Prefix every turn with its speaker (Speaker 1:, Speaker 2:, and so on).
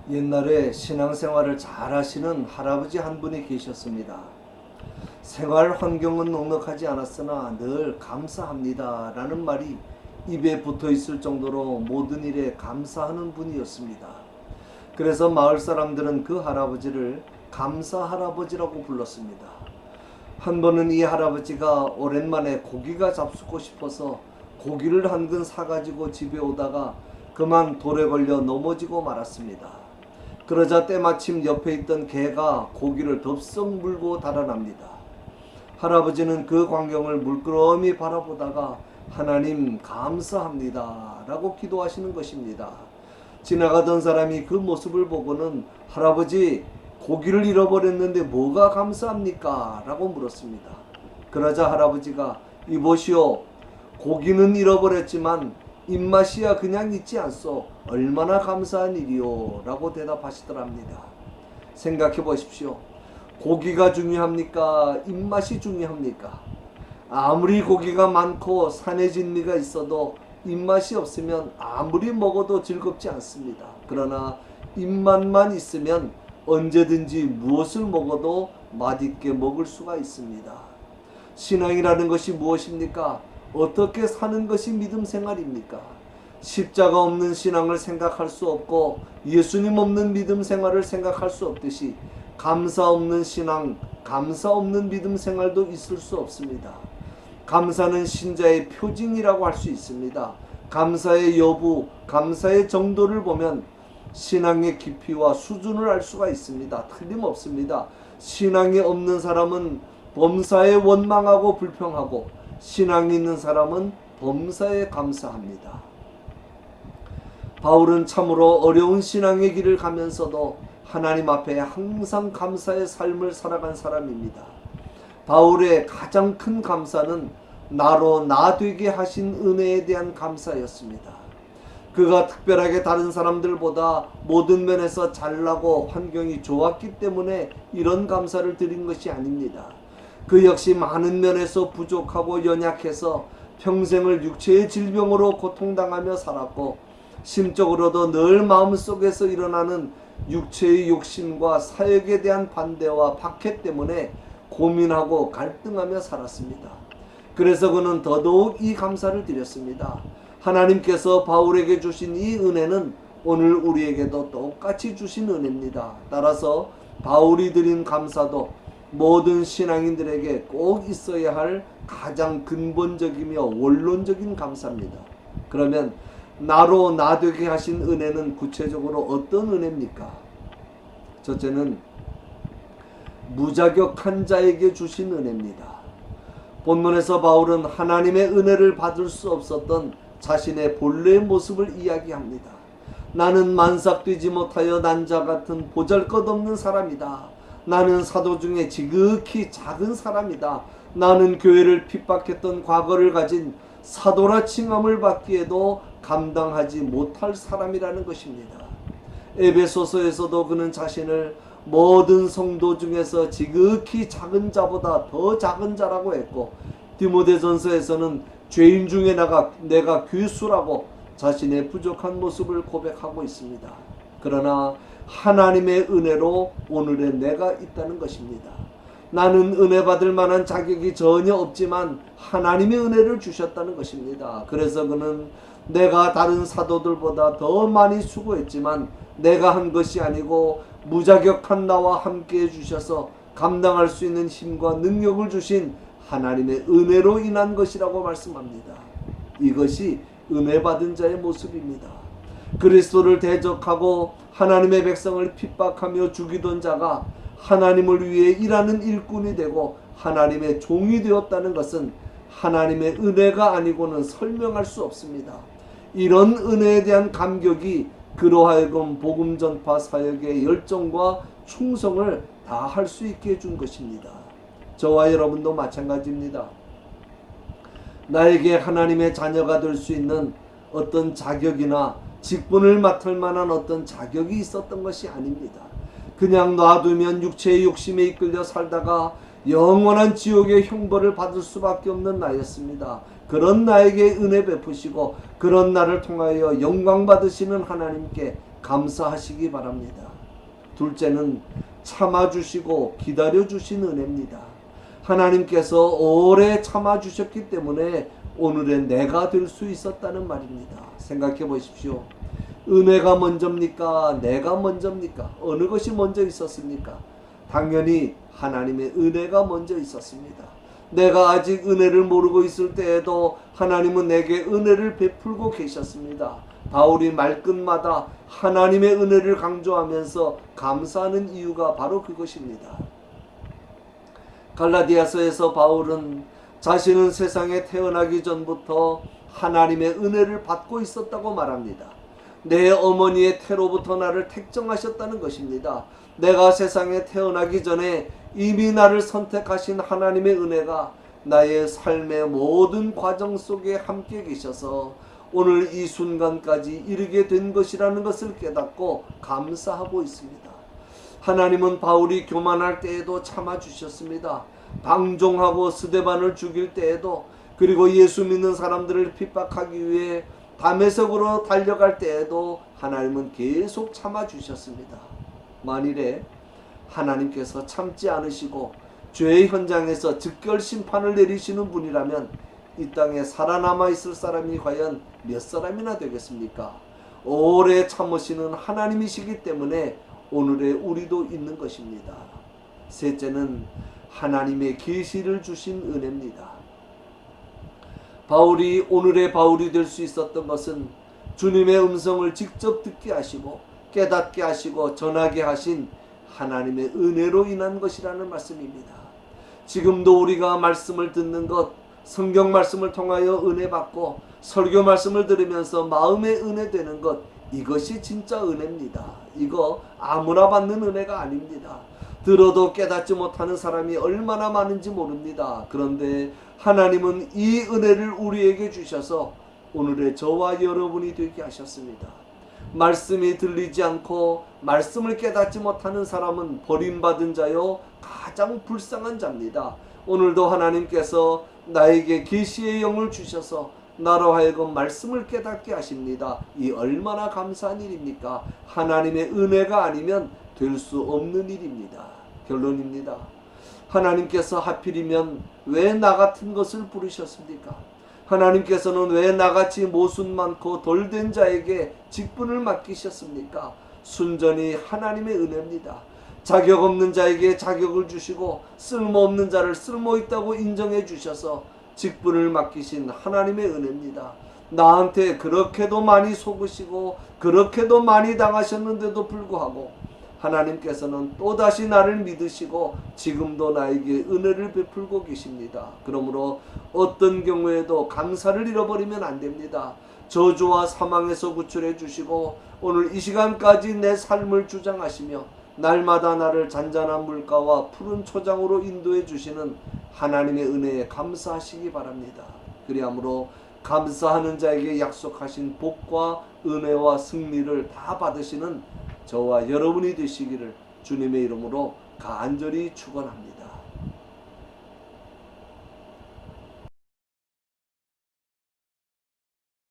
Speaker 1: 옛날에 신앙생활을 잘 하시는 할아버지 한 분이 계셨습니다. 생활 환경은 넉넉하지 않았으나 늘 감사합니다 라는 말이 입에 붙어 있을 정도로 모든 일에 감사하는 분이었습니다. 그래서 마을 사람들은 그 할아버지를 감사 할아버지라고 불렀습니다. 한 번은 이 할아버지가 오랜만에 고기가 잡수고 싶어서 고기를 한 근 사가지고 집에 오다가 그만 돌에 걸려 넘어지고 말았습니다. 그러자 때마침 옆에 있던 개가 고기를 덥석 물고 달아납니다. 할아버지는 그 광경을 물끄러미 바라보다가 하나님 감사합니다 라고 기도하시는 것입니다. 지나가던 사람이 그 모습을 보고는 할아버지 고기를 잃어버렸는데 뭐가 감사합니까? 라고 물었습니다. 그러자 할아버지가 이보시오, 고기는 잃어버렸지만 입맛이야 그냥 있지 않소. 얼마나 감사한 일이오 라고 대답하시더랍니다. 생각해 보십시오. 고기가 중요합니까? 입맛이 중요합니까? 아무리 고기가 많고 산의 진미가 있어도 입맛이 없으면 아무리 먹어도 즐겁지 않습니다. 그러나 입맛만 있으면 언제든지 무엇을 먹어도 맛있게 먹을 수가 있습니다. 신앙이라는 것이 무엇입니까? 어떻게 사는 것이 믿음 생활입니까? 십자가 없는 신앙을 생각할 수 없고 예수님 없는 믿음 생활을 생각할 수 없듯이 감사 없는 신앙, 감사 없는 믿음 생활도 있을 수 없습니다. 감사는 신자의 표징이라고 할 수 있습니다. 감사의 여부, 감사의 정도를 보면 신앙의 깊이와 수준을 알 수가 있습니다. 틀림없습니다. 신앙이 없는 사람은 범사에 원망하고 불평하고 신앙이 있는 사람은 범사에 감사합니다. 바울은 참으로 어려운 신앙의 길을 가면서도 하나님 앞에 항상 감사의 삶을 살아간 사람입니다. 바울의 가장 큰 감사는 나로 나 되게 하신 은혜에 대한 감사였습니다. 그가 특별하게 다른 사람들보다 모든 면에서 잘나고 환경이 좋았기 때문에 이런 감사를 드린 것이 아닙니다. 그 역시 많은 면에서 부족하고 연약해서 평생을 육체의 질병으로 고통당하며 살았고 심적으로도 늘 마음속에서 일어나는 육체의 욕심과 사역에 대한 반대와 박해 때문에 고민하고 갈등하며 살았습니다. 그래서 그는 더더욱 이 감사를 드렸습니다. 하나님께서 바울에게 주신 이 은혜는 오늘 우리에게도 똑같이 주신 은혜입니다. 따라서 바울이 드린 감사도 모든 신앙인들에게 꼭 있어야 할 가장 근본적이며 원론적인 감사입니다. 그러면 나로 나 되게 하신 은혜는 구체적으로 어떤 은혜입니까? 첫째는 무자격한 자에게 주신 은혜입니다. 본문에서 바울은 하나님의 은혜를 받을 수 없었던 자신의 본래의 모습을 이야기합니다. 나는 만삭되지 못하여 난자 같은 보잘것없는 사람이다. 나는 사도 중에 지극히 작은 사람이다. 나는 교회를 핍박했던 과거를 가진 사도라 칭함을 받기에도 감당하지 못할 사람이라는 것입니다. 에베소서에서도 그는 자신을 모든 성도 중에서 지극히 작은 자보다 더 작은 자라고 했고 디모데전서에서는 죄인 중에 내가 괴수라고 자신의 부족한 모습을 고백하고 있습니다. 그러나 하나님의 은혜로 오늘의 내가 있다는 것입니다. 나는 은혜 받을 만한 자격이 전혀 없지만 하나님의 은혜를 주셨다는 것입니다. 그래서 그는 내가 다른 사도들보다 더 많이 수고했지만 내가 한 것이 아니고 무자격한 나와 함께 해주셔서 감당할 수 있는 힘과 능력을 주신 하나님의 은혜로 인한 것이라고 말씀합니다. 이것이 은혜 받은 자의 모습입니다. 그리스도를 대적하고 하나님의 백성을 핍박하며 죽이던 자가 하나님을 위해 일하는 일꾼이 되고 하나님의 종이 되었다는 것은 하나님의 은혜가 아니고는 설명할 수 없습니다. 이런 은혜에 대한 감격이 그로 하여금 복음 전파 사역의 열정과 충성을 다할 수 있게 해준 것입니다. 저와 여러분도 마찬가지입니다. 나에게 하나님의 자녀가 될 수 있는 어떤 자격이나 직분을 맡을 만한 어떤 자격이 있었던 것이 아닙니다. 그냥 놔두면 육체의 욕심에 이끌려 살다가 영원한 지옥의 형벌을 받을 수밖에 없는 나였습니다. 그런 나에게 은혜 베푸시고 그런 나를 통하여 영광 받으시는 하나님께 감사하시기 바랍니다. 둘째는 참아주시고 기다려주신 은혜입니다. 하나님께서 오래 참아주셨기 때문에 오늘의 내가 될 수 있었다는 말입니다. 생각해 보십시오. 은혜가 먼저입니까? 내가 먼저입니까? 어느 것이 먼저 있었습니까? 당연히 하나님의 은혜가 먼저 있었습니다. 내가 아직 은혜를 모르고 있을 때에도 하나님은 내게 은혜를 베풀고 계셨습니다. 바울이 말끝마다 하나님의 은혜를 강조하면서 감사하는 이유가 바로 그것입니다. 갈라디아서에서 바울은 자신은 세상에 태어나기 전부터 하나님의 은혜를 받고 있었다고 말합니다. 내 어머니의 태로부터 나를 택정하셨다는 것입니다. 내가 세상에 태어나기 전에 이미 나를 선택하신 하나님의 은혜가 나의 삶의 모든 과정 속에 함께 계셔서 오늘 이 순간까지 이르게 된 것이라는 것을 깨닫고 감사하고 있습니다. 하나님은 바울이 교만할 때에도 참아주셨습니다. 방종하고 스데반을 죽일 때에도, 그리고 예수 믿는 사람들을 핍박하기 위해 다메섹으로 달려갈 때에도 하나님은 계속 참아주셨습니다. 만일에 하나님께서 참지 않으시고 죄의 현장에서 즉결 심판을 내리시는 분이라면 이 땅에 살아남아 있을 사람이 과연 몇 사람이나 되겠습니까? 오래 참으시는 하나님이시기 때문에 오늘의 우리도 있는 것입니다. 셋째는 하나님의 계시를 주신 은혜입니다. 바울이 오늘의 바울이 될 수 있었던 것은 주님의 음성을 직접 듣게 하시고 깨닫게 하시고 전하게 하신 하나님의 은혜로 인한 것이라는 말씀입니다. 지금도 우리가 말씀을 듣는 것, 성경 말씀을 통하여 은혜 받고 설교 말씀을 들으면서 마음의 은혜 되는 것, 이것이 진짜 은혜입니다. 이거 아무나 받는 은혜가 아닙니다. 들어도 깨닫지 못하는 사람이 얼마나 많은지 모릅니다. 그런데 하나님은 이 은혜를 우리에게 주셔서 오늘의 저와 여러분이 되게 하셨습니다. 말씀이 들리지 않고 말씀을 깨닫지 못하는 사람은 버림받은 자요 가장 불쌍한 자입니다. 오늘도 하나님께서 나에게 계시의 영을 주셔서 나로 하여금 말씀을 깨닫게 하십니다. 이 얼마나 감사한 일입니까? 하나님의 은혜가 아니면 될 수 없는 일입니다. 결론입니다. 하나님께서 하필이면 왜 나 같은 것을 부르셨습니까? 하나님께서는 왜 나같이 모순 많고 덜된 자에게 직분을 맡기셨습니까? 순전히 하나님의 은혜입니다. 자격 없는 자에게 자격을 주시고 쓸모없는 자를 쓸모있다고 인정해 주셔서 직분을 맡기신 하나님의 은혜입니다. 나한테 그렇게도 많이 속으시고 그렇게도 많이 당하셨는데도 불구하고 하나님께서는 또다시 나를 믿으시고 지금도 나에게 은혜를 베풀고 계십니다. 그러므로 어떤 경우에도 감사를 잃어버리면 안 됩니다. 저주와 사망에서 구출해 주시고 오늘 이 시간까지 내 삶을 주장하시며 날마다 나를 잔잔한 물가와 푸른 초장으로 인도해 주시는 하나님의 은혜에 감사하시기 바랍니다. 그리하므로 감사하는 자에게 약속하신 복과 은혜와 승리를 다 받으시는 저와 여러분이 되시기를 주님의 이름으로 간절히 축원합니다.